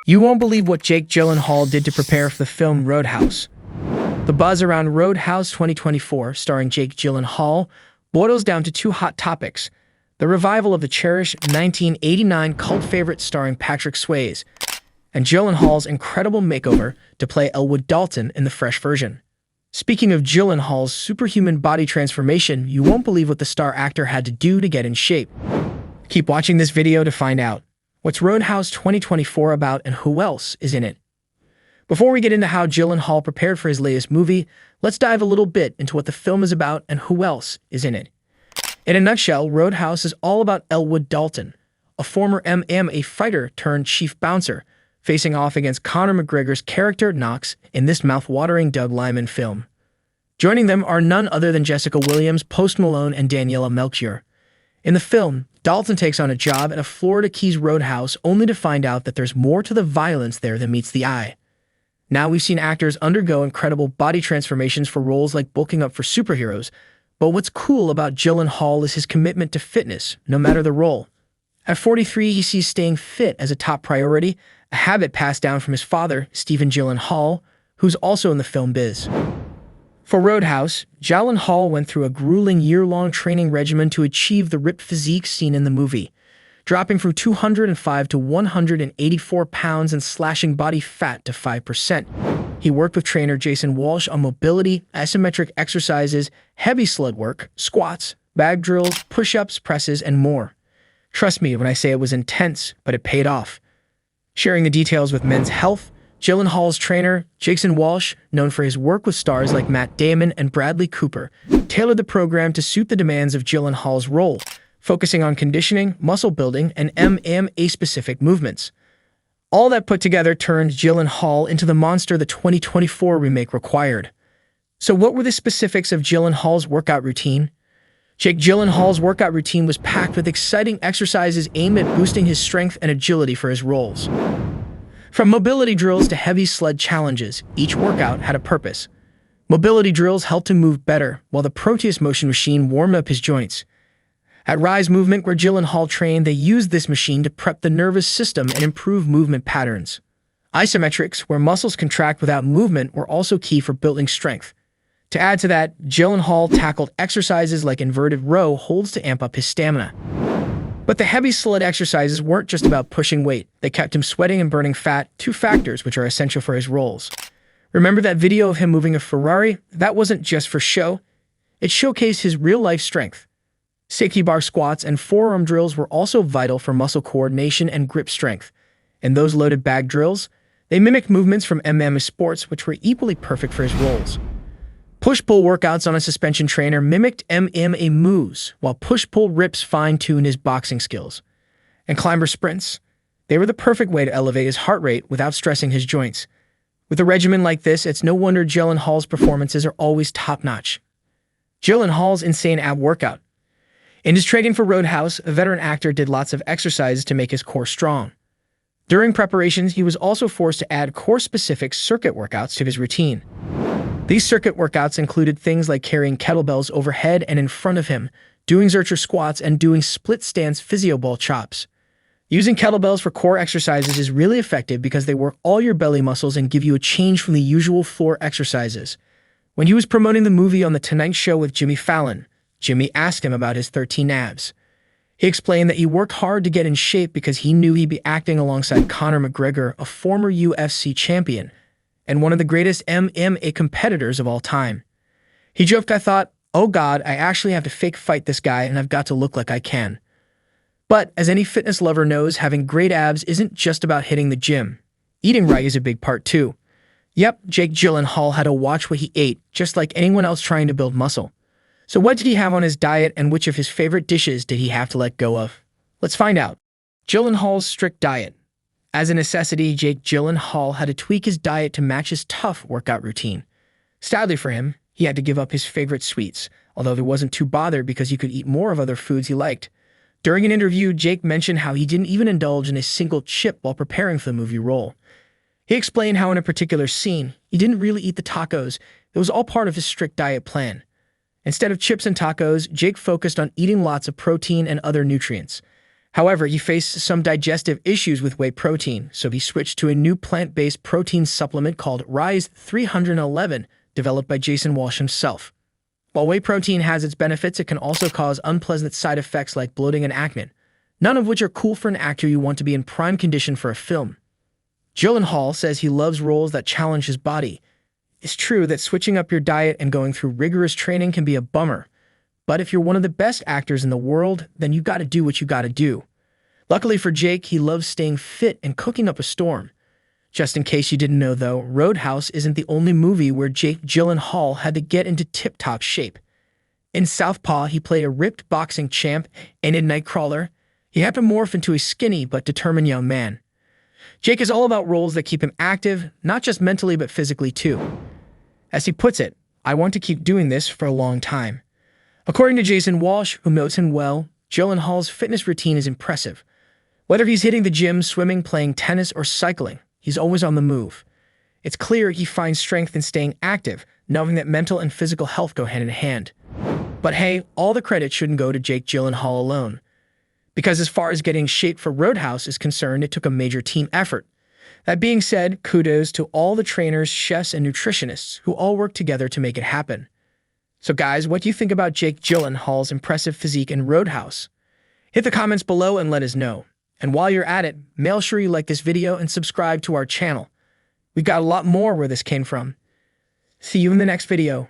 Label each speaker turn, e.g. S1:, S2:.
S1: You won't believe what Jake Gyllenhaal did to prepare for the film Roadhouse. The buzz around Roadhouse 2024, starring Jake Gyllenhaal, boils down to two hot topics: the revival of the cherished 1989 cult favorite starring Patrick Swayze, and Gyllenhaal's incredible makeover to play Elwood Dalton in the fresh version. Speaking of Gyllenhaal's superhuman body transformation, you won't believe what the star actor had to do to get in shape. Keep watching this video to find out. What's Roadhouse 2024 about and who else is in it? Before we get into how Gyllenhaal prepared for his latest movie, let's dive a little bit into what the film is about and who else is in it. In a nutshell, Roadhouse is all about Elwood Dalton, a former MMA fighter turned chief bouncer, facing off against Conor McGregor's character Knox in this mouth-watering Doug Liman film. Joining them are none other than Jessica Williams, Post Malone, and Daniela Melchior. In the film, Dalton takes on a job at a Florida Keys roadhouse only to find out that there's more to the violence there than meets the eye. Now we've seen actors undergo incredible body transformations for roles like bulking up for superheroes, but what's cool about Gyllenhaal is his commitment to fitness, no matter the role. At 43, he sees staying fit as a top priority, a habit passed down from his father, Stephen Gyllenhaal, who's also in the film biz. For Roadhouse, Gyllenhaal went through a grueling year-long training regimen to achieve the ripped physique seen in the movie, dropping from 205 to 184 pounds and slashing body fat to 5%. He worked with trainer Jason Walsh on mobility, isometric exercises, heavy sled work, squats, bag drills, push-ups, presses, and more. Trust me when I say it was intense, but it paid off. Sharing the details with Men's Health, Gyllenhaal's trainer, Jason Walsh, known for his work with stars like Matt Damon and Bradley Cooper, tailored the program to suit the demands of Gyllenhaal's role, focusing on conditioning, muscle building, and MMA-specific movements. All that put together turned Gyllenhaal into the monster the 2024 remake required. So what were the specifics of Gyllenhaal's workout routine? Jake Gyllenhaal's workout routine was packed with exciting exercises aimed at boosting his strength and agility for his roles. From mobility drills to heavy sled challenges, each workout had a purpose. Mobility drills helped him move better, while the Proteus motion machine warmed up his joints. At Rise Movement, where Gyllenhaal trained, they used this machine to prep the nervous system and improve movement patterns. Isometrics, where muscles contract without movement, were also key for building strength. To add to that, Gyllenhaal tackled exercises like inverted row holds to amp up his stamina. But the heavy sled exercises weren't just about pushing weight. They kept him sweating and burning fat, two factors which are essential for his roles. Remember that video of him moving a Ferrari? That wasn't just for show. It showcased his real-life strength. Safety bar squats and forearm drills were also vital for muscle coordination and grip strength. And those loaded bag drills? They mimicked movements from MMA sports, which were equally perfect for his roles. Push-pull workouts on a suspension trainer mimicked MMA moves, while push-pull rips fine-tuned his boxing skills. And climber sprints? They were the perfect way to elevate his heart rate without stressing his joints. With a regimen like this, it's no wonder Gyllenhaal's performances are always top-notch. Gyllenhaal's insane ab workout. In his training for Roadhouse, a veteran actor did lots of exercises to make his core strong. During preparations, he was also forced to add core-specific circuit workouts to his routine. These circuit workouts included things like carrying kettlebells overhead and in front of him, doing Zercher squats, and doing split-stance physio ball chops. Using kettlebells for core exercises is really effective because they work all your belly muscles and give you a change from the usual floor exercises. When he was promoting the movie on The Tonight Show with Jimmy Fallon, Jimmy asked him about his 13 abs. He explained that he worked hard to get in shape because he knew he'd be acting alongside Conor McGregor, a former UFC champion, and one of the greatest MMA competitors of all time. He joked, "I thought, oh God, I actually have to fake fight this guy and I've got to look like I can." But as any fitness lover knows, having great abs isn't just about hitting the gym. Eating right is a big part too. Yep, Jake Gyllenhaal had to watch what he ate, just like anyone else trying to build muscle. So what did he have on his diet and which of his favorite dishes did he have to let go of? Let's find out. Gyllenhaal's strict diet. As a necessity, Jake Gyllenhaal had to tweak his diet to match his tough workout routine. Sadly for him, he had to give up his favorite sweets, although he wasn't too bothered because he could eat more of other foods he liked. During an interview, Jake mentioned how he didn't even indulge in a single chip while preparing for the movie role. He explained how in a particular scene, he didn't really eat the tacos. It was all part of his strict diet plan. Instead of chips and tacos, Jake focused on eating lots of protein and other nutrients. However, he faced some digestive issues with whey protein, so he switched to a new plant-based protein supplement called Rise 311, developed by Jason Walsh himself. While whey protein has its benefits, it can also cause unpleasant side effects like bloating and acne, none of which are cool for an actor you want to be in prime condition for a film. Gyllenhaal says he loves roles that challenge his body. It's true that switching up your diet and going through rigorous training can be a bummer, but if you're one of the best actors in the world, then you gotta do what you gotta do. Luckily for Jake, he loves staying fit and cooking up a storm. Just in case you didn't know though, Roadhouse isn't the only movie where Jake Gyllenhaal had to get into tip-top shape. In Southpaw, he played a ripped boxing champ, and in Nightcrawler, he had to morph into a skinny but determined young man. Jake is all about roles that keep him active, not just mentally but physically too. As he puts it, "I want to keep doing this for a long time." According to Jason Walsh, who knows him well, Gyllenhaal's fitness routine is impressive. Whether he's hitting the gym, swimming, playing tennis, or cycling, he's always on the move. It's clear he finds strength in staying active, knowing that mental and physical health go hand in hand. But hey, all the credit shouldn't go to Jake Gyllenhaal alone. Because as far as getting shape for Roadhouse is concerned, it took a major team effort. That being said, kudos to all the trainers, chefs, and nutritionists who all worked together to make it happen. So guys, what do you think about Jake Gyllenhaal's impressive physique in Roadhouse? Hit the comments below and let us know. And while you're at it, make sure you like this video and subscribe to our channel. We've got a lot more where this came from. See you in the next video.